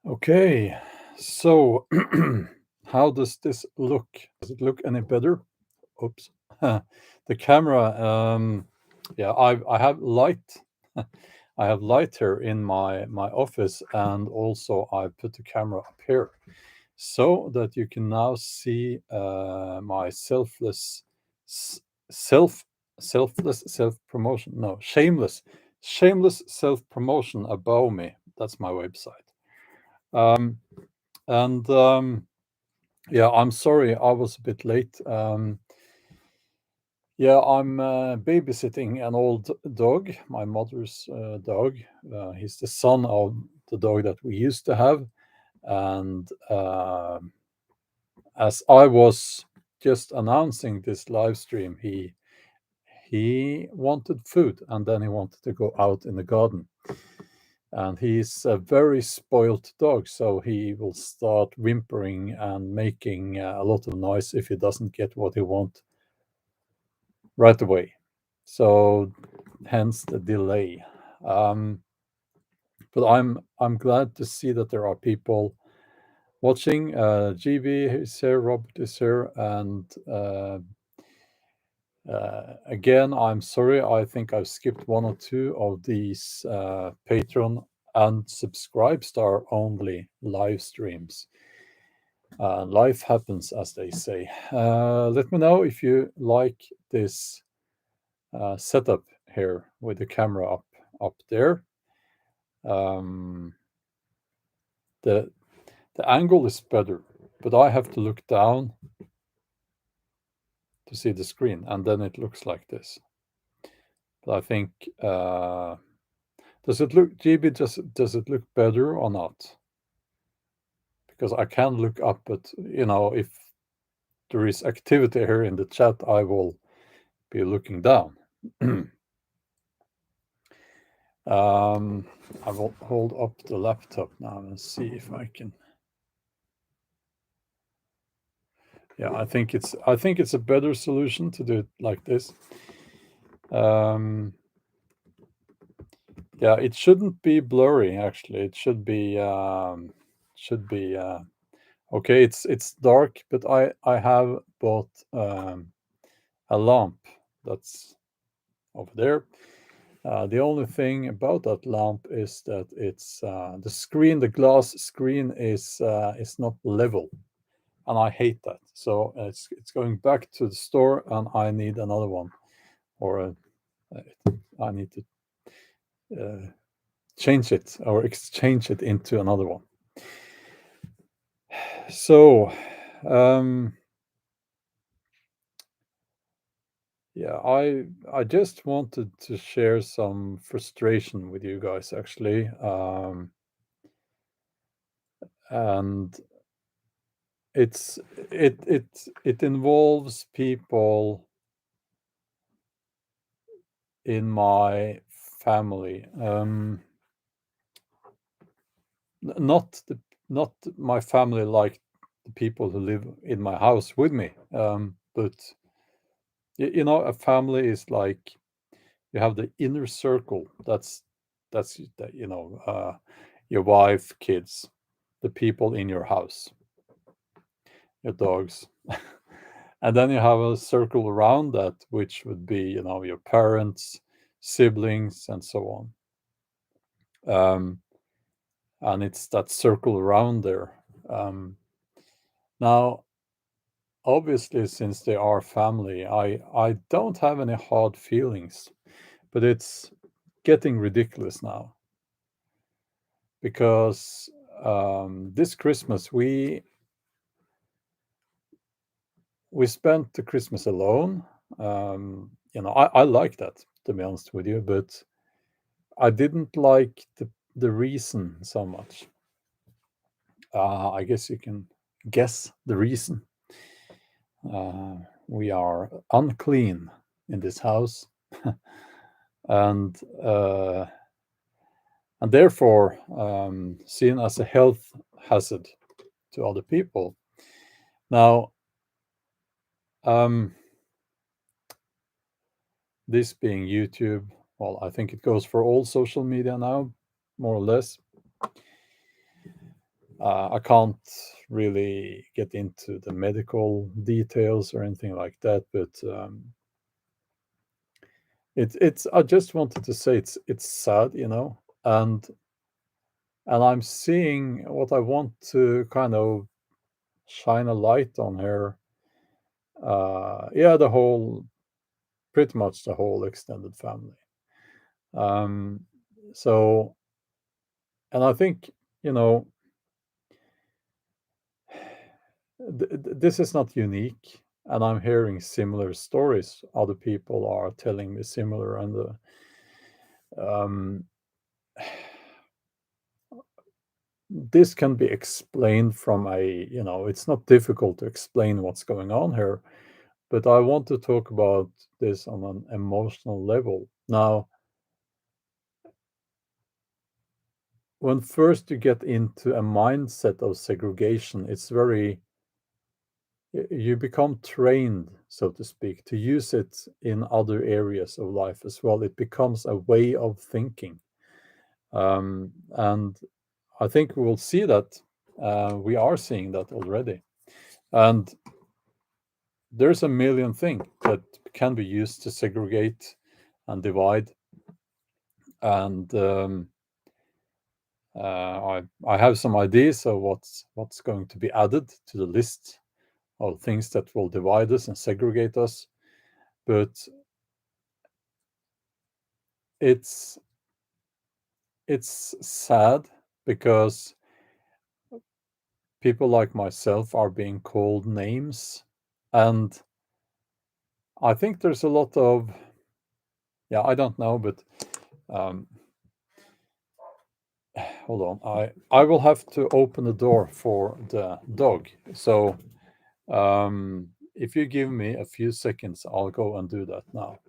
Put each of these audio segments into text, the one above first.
Okay, so how does this look? Does it look any better? Oops. The camera, yeah, I have light. I have light here in my office, and also I put the camera up here so that you can now see my s- self selfless self promotion. No, shameless self promotion above me. That's my website. Um, and yeah, I'm sorry I was a bit late. Yeah, I'm babysitting an old dog, my mother's dog. He's the son of the dog that we used to have. And as I was just announcing this live stream, he wanted food, and then he wanted to go out in the garden. And he's a very spoilt dog, so he will start whimpering and making a lot of noise if he doesn't get what he wants right away. So hence the delay. Um, but I'm glad to see that there are people watching. GB is here, Robert is here, and again, I'm sorry. I think I've skipped one or two of these Patreon and Subscribestar only live streams. Life happens, as they say. Let me know if you like this setup here with the camera up there. Um, the the angle is better, but I have to look down to see the screen, and then it looks like this. But I think does it look, GB? Does it look better or not? Because I can look up, but if there is activity here in the chat, I will be looking down. I will hold up the laptop now and see if I can. Yeah, I think it's a better solution to do it like this. Yeah, it shouldn't be blurry actually. It should be okay. It's dark, but I have bought a lamp that's over there. The only thing about that lamp is that it's the glass screen is not level, and I hate that. So it's going back to the store, and I need another one, or I need to change it or exchange it into another one. So, yeah, I just wanted to share some frustration with you guys actually, and it's it involves people in my family. Not not my family like the people who live in my house with me, but a family is like you have the inner circle. That's your wife, kids, the people in your house, your dogs. And then you have a circle around that, which would be, your parents, siblings, and so on. And it's that circle around there. Now, obviously, since they are family, I don't have any hard feelings, but it's getting ridiculous now because this Christmas we spent the Christmas alone. I like that, to be honest with you, but I didn't like the reason so much. I guess you can guess the reason. We are unclean in this house, and therefore seen as a health hazard to other people. Now, this being YouTube, well, I think it goes for all social media now, more or less. I can't really get into the medical details or anything like that, but it's. I just wanted to say it's sad, and I'm seeing what I want to kind of shine a light on here. Yeah, pretty much the whole extended family. Um, so, and I think you know this is not unique, and I'm hearing similar stories. Other people are telling me similar, and um, this can be explained from it's not difficult to explain what's going on here, but I want to talk about this on an emotional level. Now, when first you get into a mindset of segregation, you become trained, so to speak, to use it in other areas of life as well. It becomes a way of thinking. And I think we will see that. We are seeing that already. And there's a million things that can be used to segregate and divide. And I have some ideas of what's going to be added to the list of things that will divide us and segregate us. But it's it's sad because people like myself are being called names, and I think there's a lot of, yeah, I don't know, but um, hold on, I will have to open the door for the dog. So if you give me a few seconds, I'll go and do that now.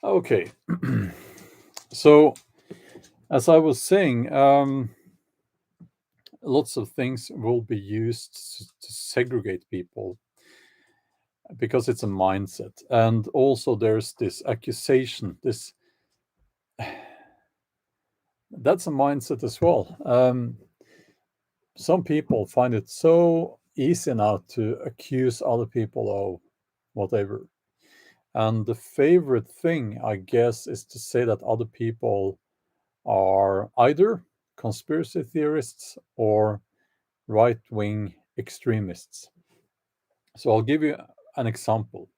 Okay. So, as I was saying, lots of things will be used to segregate people because it's a mindset. And also, there's this accusation, that's a mindset as well. Some people find it so easy now to accuse other people of whatever. And the favorite thing, I guess, is to say that other people are either conspiracy theorists or right wing extremists. So I'll give you an example.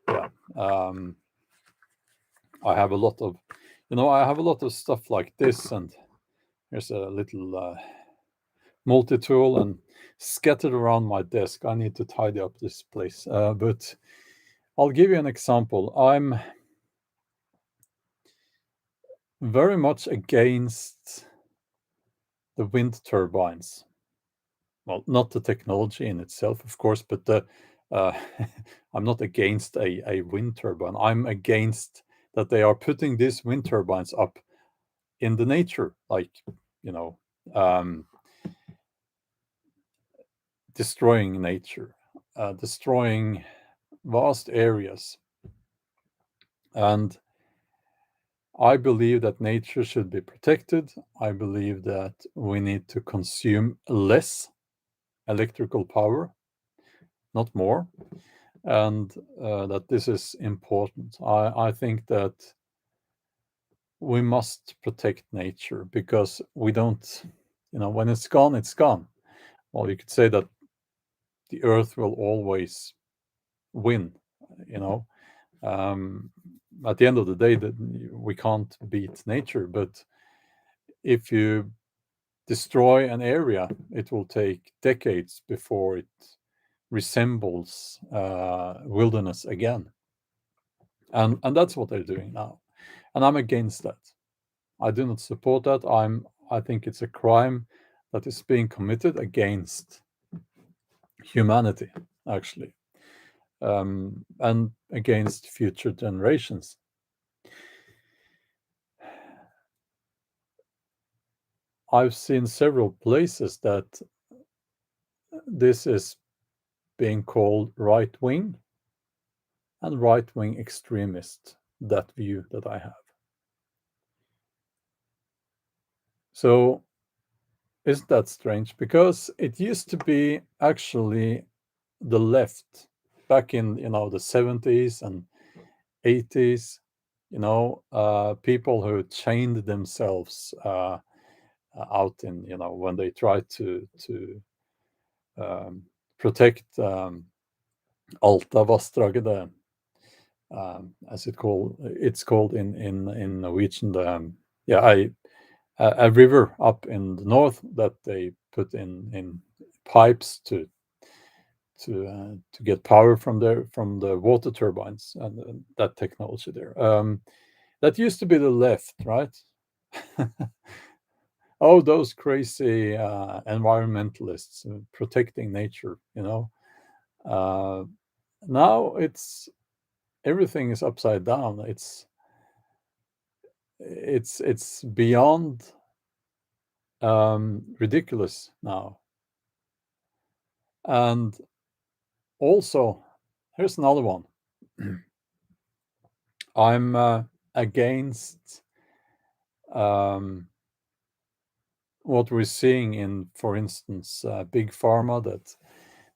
Yeah. I have a lot of, I have a lot of stuff like this, and here's a little multi tool and scattered around my desk. I need to tidy up this place. But I'll give you an example. I'm very much against the wind turbines. Well, not the technology in itself, of course, but uh, I'm not against a wind turbine. I'm against that they are putting these wind turbines up in the nature, like, you know, um, destroying nature, destroying vast areas. And I believe that nature should be protected. I believe that we need to consume less electrical power, not more, and that this is important. I think that we must protect nature because we don't, when it's gone, it's gone. Well, you could say that the earth will always win, you know. Um, at the end of the day, that we can't beat nature, but if you destroy an area, it will take decades before it resembles wilderness again. and that's what they're doing now, and I'm against that. I do not support that. I think it's a crime that is being committed against humanity, actually, and against future generations. I've seen several places that this is being called right wing and right wing extremist, that view that I have. So, isn't that strange? Because it used to be actually the left back in the 70s and 80s, people who chained themselves out in when they tried to um, protect Altavassdraget, as it's called in Norwegian. Yeah, a river up in the north that they put in pipes to get power from the water turbines and that technology there. That used to be the left, right? Oh, those crazy environmentalists protecting nature. Uh, Now everything is upside down. It's beyond ridiculous now. And also, here's another one. I'm against um, what we're seeing in, for instance, big pharma. That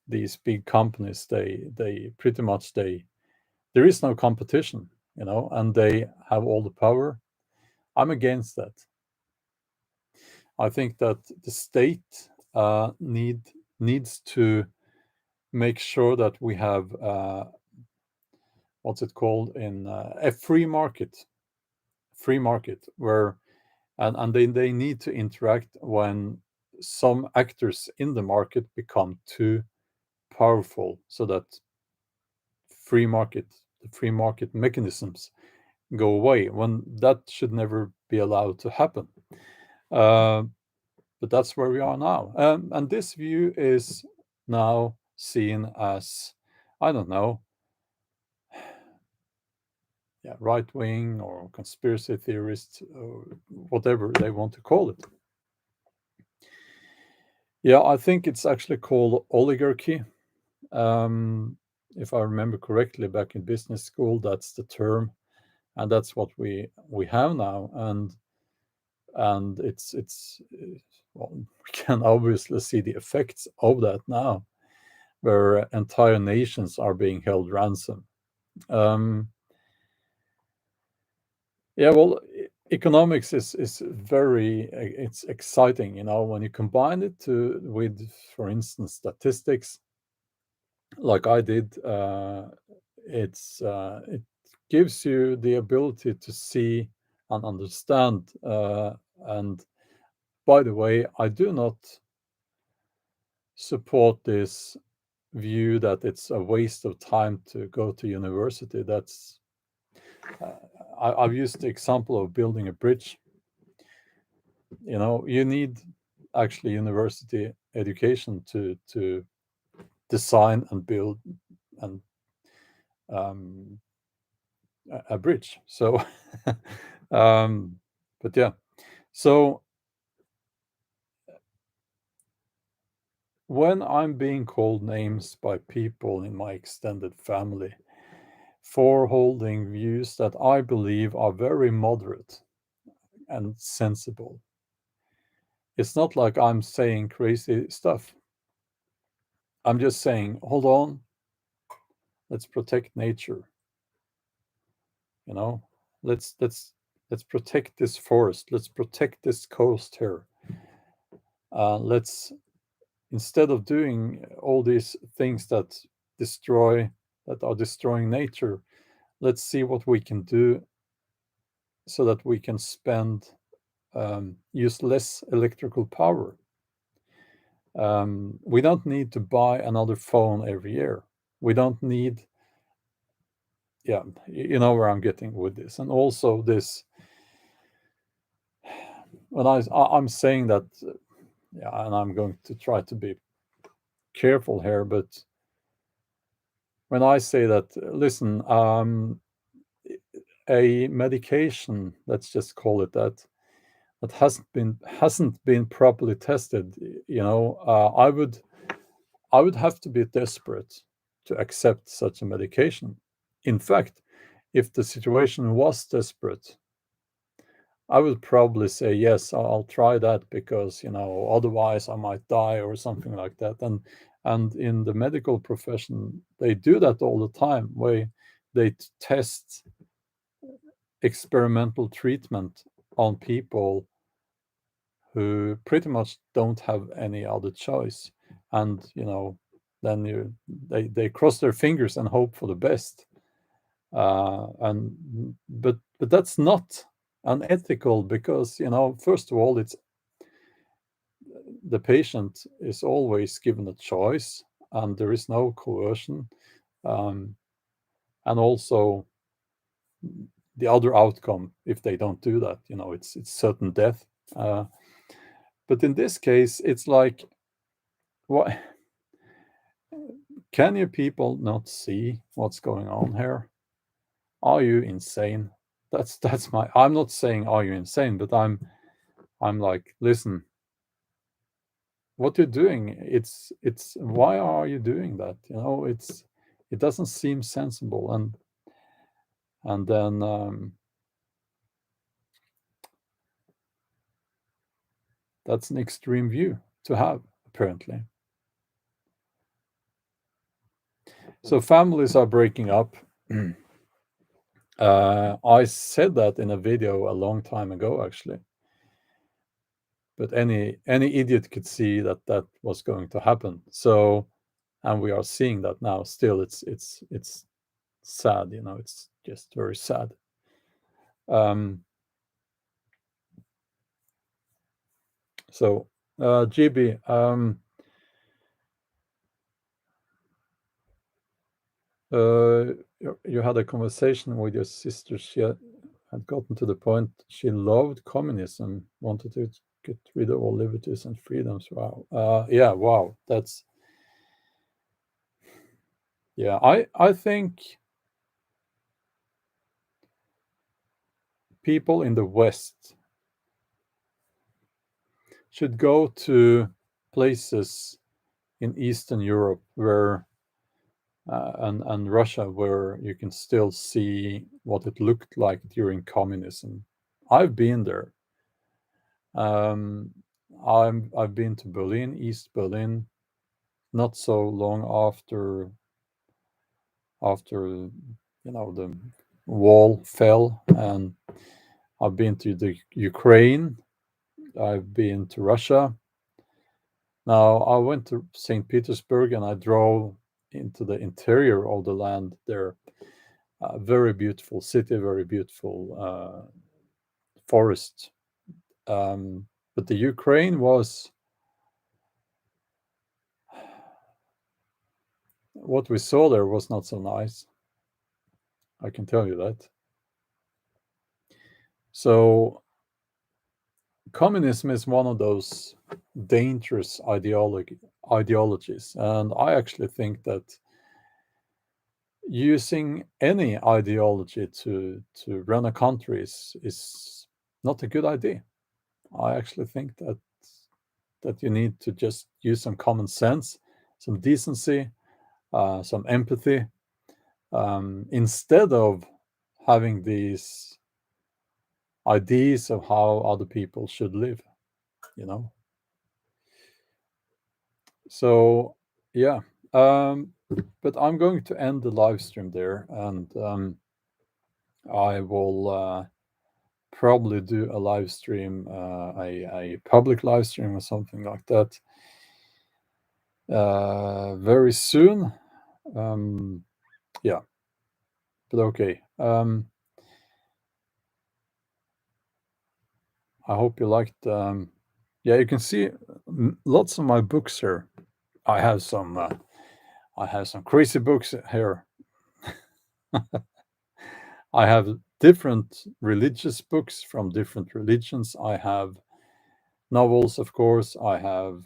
these big companies, they pretty much there is no competition, and they have all the power. I'm against that. I think that the state needs to make sure that we have what's it called in a free market where and they need to interact when some actors in the market become too powerful, so that free market the free market mechanisms go away, when that should never be allowed to happen. uh, but that's where we are now, and this view is now seen as, I don't know, yeah, right wing or conspiracy theorists, or whatever they want to call it. Yeah, I think it's actually called oligarchy. Um, if I remember correctly, back in business school, that's the term, and that's what we have now. And it's well, we can obviously see the effects of that now, where entire nations are being held ransom. Um, Yeah, well, economics is very it's exciting, when you combine it with, for instance, statistics, like I did. It gives you the ability to see and understand. And by the way, I do not support this view that it's a waste of time to go to university. I've used the example of building a bridge. You need actually university education to design and build and um, a bridge. So, um, but yeah. So when I'm being called names by people in my extended family for holding views that I believe are very moderate and sensible, it's not like I'm saying crazy stuff. I'm just saying, hold on, let's protect nature. You know, let's protect this forest. Let's protect this coast here. Let's, instead of doing all these things that are destroying nature, let's see what we can do so that we can use less electrical power. We don't need to buy another phone every year. We don't need yeah, you know where I'm getting with this. And also this, when I'm saying that, yeah, and I'm going to try to be careful here, but when I say that, listen, a medication, let's just call it that, that hasn't been properly tested, I would have to be desperate to accept such a medication. In fact, if the situation was desperate, I would probably say yes, I'll try that because otherwise I might die or something like that. And in the medical profession, they do that all the time, where they test experimental treatment on people who pretty much don't have any other choice, and then they cross their fingers and hope for the best. And but that's not unethical, because first of all, it's the patient is always given a choice, and there is no coercion. um, and also the other outcome, if they don't do that, it's certain death. uh, but in this case, it's like, what? Can you people not see what's going on here? Are you insane? That's my. I'm not saying are you insane, but I'm like, listen, what you're doing, it's why are you doing that? It doesn't seem sensible. And then that's an extreme view to have, apparently. So families are breaking up. I said that in a video a long time ago, actually. But any idiot could see that that was going to happen. So, and we are seeing that now. Still, it's sad. It's just very sad. So, GB, you had a conversation with your sister. She had gotten to the point she loved communism, wanted to get rid of all liberties and freedoms. Wow. Yeah. Wow. That's. Yeah. I think people in the West should go to places in Eastern Europe where and Russia, where you can still see what it looked like during communism. I've been there. Um, I've been to Berlin, East Berlin, not so long after the wall fell, and I've been to the Ukraine. I've been to Russia. Now I went to St. Petersburg, and I drove into the interior of the land there. Very beautiful city, very beautiful forest. But the Ukraine was, what we saw there was not so nice. I can tell you that. So communism is one of those dangerous ideologies, and I actually think that using any ideology to run a country is not a good idea. I actually think that you need to just use some common sense, some decency, some empathy, instead of having these ideas of how other people should live, you know. So yeah, but I'm going to end the live stream there, and I will probably do a live stream, a public live stream or something like that, very soon. Yeah, but okay. I hope you liked. Yeah, you can see lots of my books here. I have some. I have some crazy books here. I have different religious books from different religions. I have novels, of course. I have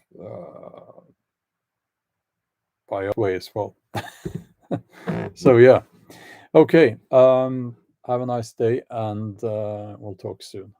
biography as well. So yeah. Okay. Have a nice day, and we'll talk soon.